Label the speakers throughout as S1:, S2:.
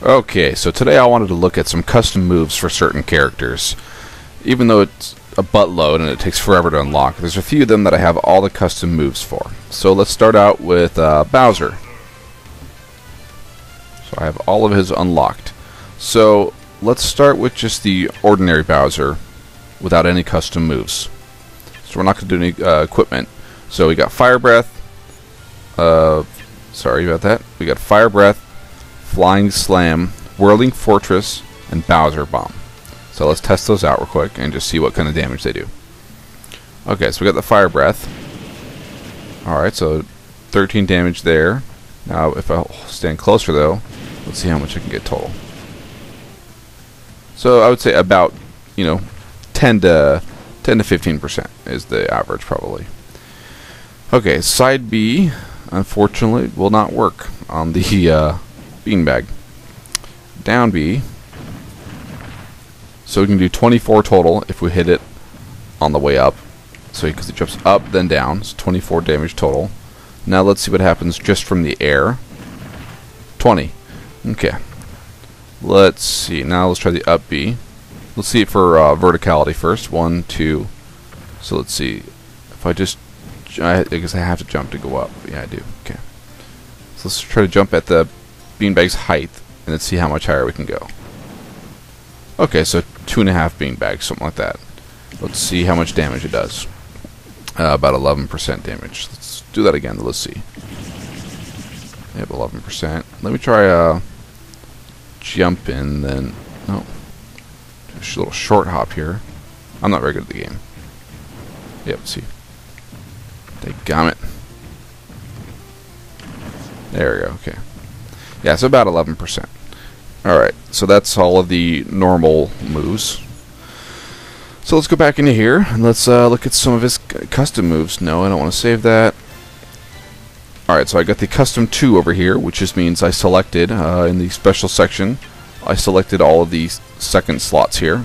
S1: Okay, so today I wanted to look at some custom moves for certain characters. Even though it's a buttload and it takes forever to unlock, there's a few of them that I have all the custom moves for. So let's start out with Bowser. So I have all of his unlocked. So let's start with just the ordinary Bowser without any custom moves. So we're not going to do any equipment. So we got Fire Breath. Sorry about that. We got Fire Breath, Flying Slam, Whirling Fortress, and Bowser Bomb. So let's test those out real quick and just see what kind of damage they do. Okay, so we got the Fire Breath. Alright, so 13 damage there. Now if I stand closer though, let's see how much I can get total. So I would say about, 10 to 15% is the average probably. Okay, side B unfortunately will not work on the beanbag. Down B. So we can do 24 total if we hit it on the way up. So because it jumps up then down, so 24 damage total. Now let's see what happens just from the air. 20. Okay. Let's see. Now let's try the up B. Let's see it for verticality first. 1, 2. So let's see. If I just, I guess I have to jump to go up. Yeah, I do. Okay. So let's try to jump at the beanbag's height and let's see how much higher we can go. Okay, so 2.5 beanbags, something like that. Let's see how much damage it does. About 11% damage. Let's do that again. Let's see. Yep, 11%. Let me try jump in, then no. Just a little short hop here. I'm not very good at the game. Yep, see. Dadgummit. There we go, okay. Yeah, so about 11%. Alright, so that's all of the normal moves. So let's go back into here and let's look at some of his custom moves. No, I don't want to save that. Alright, so I got the custom 2 over here, which just means I selected, in the special section, I selected all of these second slots here.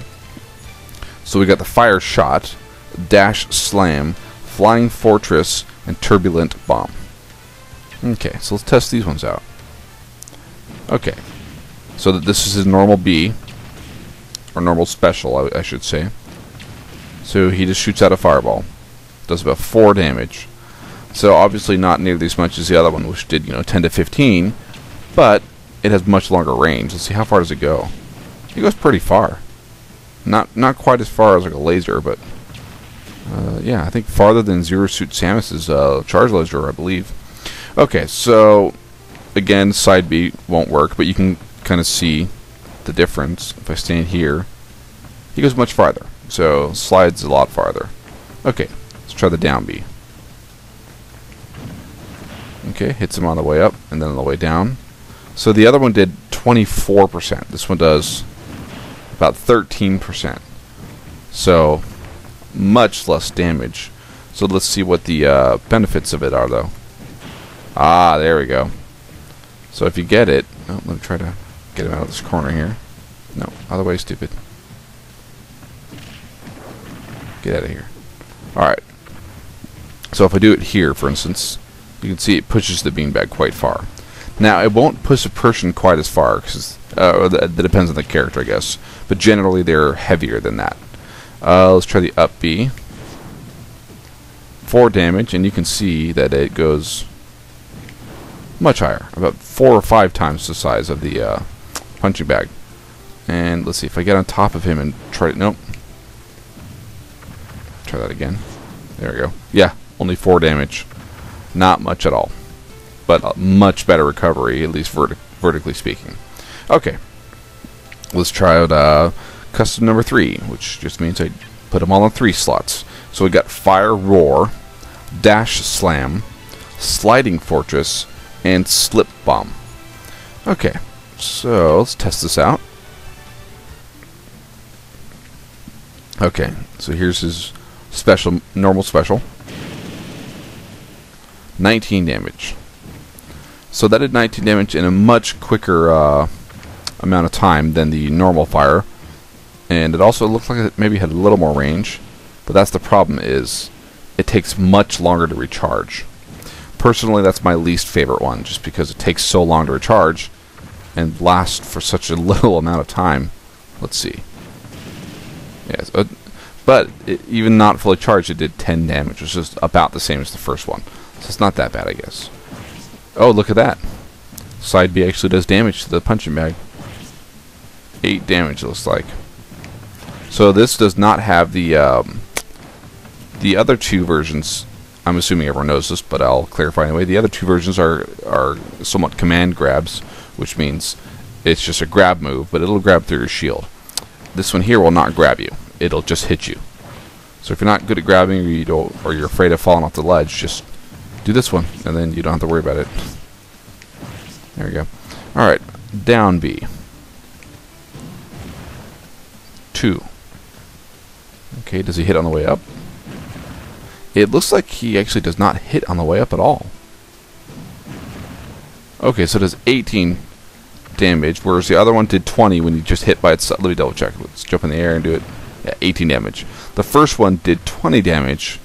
S1: So we got the Fire Shot, Dash Slam, Flying Fortress, and Turbulent Bomb. Okay, so let's test these ones out. Okay, so that this is his normal B, or normal special, I should say. So he just shoots out a fireball. Does about 4 damage. So obviously not nearly as much as the other one, which did 10 to 15, but it has much longer range. Let's see, how far does it go? It goes pretty far. Not quite as far as like a laser, but yeah, I think farther than Zero Suit Samus's charge laser, I believe. Okay, so again, side B won't work, but you can kind of see the difference. If I stand here, he goes much farther, so slides a lot farther. Okay, let's try the down B. Okay, hits him on the way up and then on the way down. So the other one did 24%. This one does about 13%. So much less damage. So let's see what the benefits of it are, though. Ah, there we go. So if you get it, oh, let me try to get him out of this corner here. No, other way, stupid. Get out of here. Alright. So if I do it here, for instance, you can see it pushes the beanbag quite far. Now, it won't push a person quite as far, because that depends on the character, I guess. But generally, they're heavier than that. Let's try the up B. 4 damage, and you can see that it goes much higher, about 4 or 5 times the size of the punching bag. And let's see if I get on top of him and try it. Nope. Try that again. There we go. Yeah, only 4 damage. Not much at all, but a much better recovery, at least vertically speaking. Okay, let's try out custom number 3, which just means I put them all on 3 slots. So we got Fire Roar, Dash Slam, Sliding Fortress, and Slip Bomb. Okay, so let's test this out. Okay, so here's his special, normal special. 19 damage. So that did 19 damage in a much quicker amount of time than the normal fire, and it also looked like it maybe had a little more range, but that's the problem, is it takes much longer to recharge. Personally, that's my least favorite one, just because it takes so long to recharge, and last for such a little amount of time. Let's see. Yes, but even not fully charged, it did 10 damage, which is about the same as the first one. So it's not that bad, I guess. Oh, look at that. Side B actually does damage to the punching bag. 8 damage, it looks like. So this does not have the other two versions. I'm assuming everyone knows this, but I'll clarify anyway. The other two versions are somewhat command grabs, which means it's just a grab move, but it'll grab through your shield. This one here will not grab you. It'll just hit you. So if you're not good at grabbing, or you're afraid of falling off the ledge, just do this one, and then you don't have to worry about it. There we go. Alright, down B. 2. Okay, does he hit on the way up? It looks like he actually does not hit on the way up at all. Okay, so it does 18 damage, whereas the other one did 20 when you just hit by itself. Let me double check. Let's jump in the air and do it. Yeah, 18 damage. The first one did 20 damage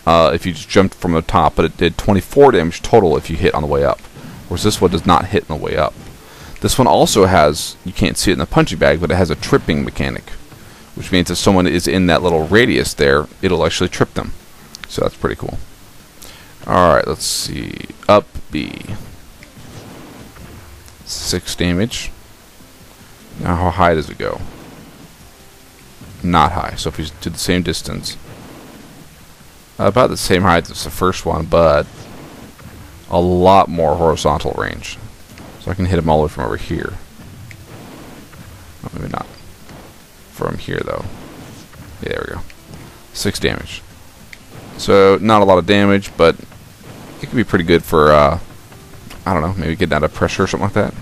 S1: if you just jumped from the top, but it did 24 damage total if you hit on the way up. Whereas this one does not hit on the way up. This one also has, you can't see it in the punching bag, but it has a tripping mechanic, which means if someone is in that little radius there, it'll actually trip them. So that's pretty cool. Alright, let's see. Up B. 6 damage. Now how high does it go? Not high. So if we do the same distance, about the same height as the first one, but a lot more horizontal range. So I can hit him all the way from over here. Oh, maybe not. From here though. Yeah, there we go. 6 damage. So not a lot of damage, but it could be pretty good for I don't know, maybe getting out of pressure or something like that.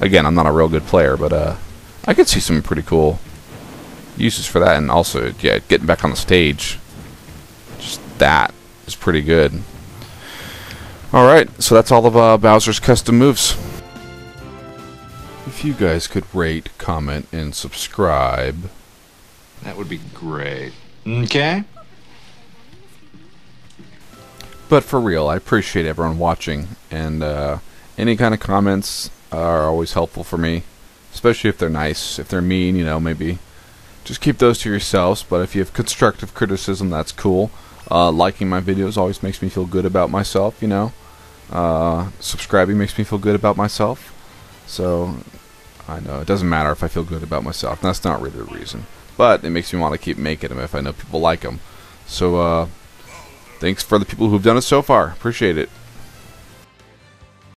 S1: Again, I'm not a real good player, but I could see some pretty cool uses for that, and also, yeah, getting back on the stage. Just that is pretty good. Alright, so that's all of Bowser's custom moves. If you guys could rate, comment, and subscribe,
S2: that would be great. Okay?
S1: But for real, I appreciate everyone watching, and any kind of comments are always helpful for me, especially if they're nice. If they're mean, you know, maybe just keep those to yourselves, but if you have constructive criticism, that's cool. Liking my videos always makes me feel good about myself, you know. Subscribing makes me feel good about myself. So, I know, it doesn't matter if I feel good about myself. That's not really the reason. But it makes me want to keep making them if I know people like them. So, thanks for the people who've done it so far. Appreciate it.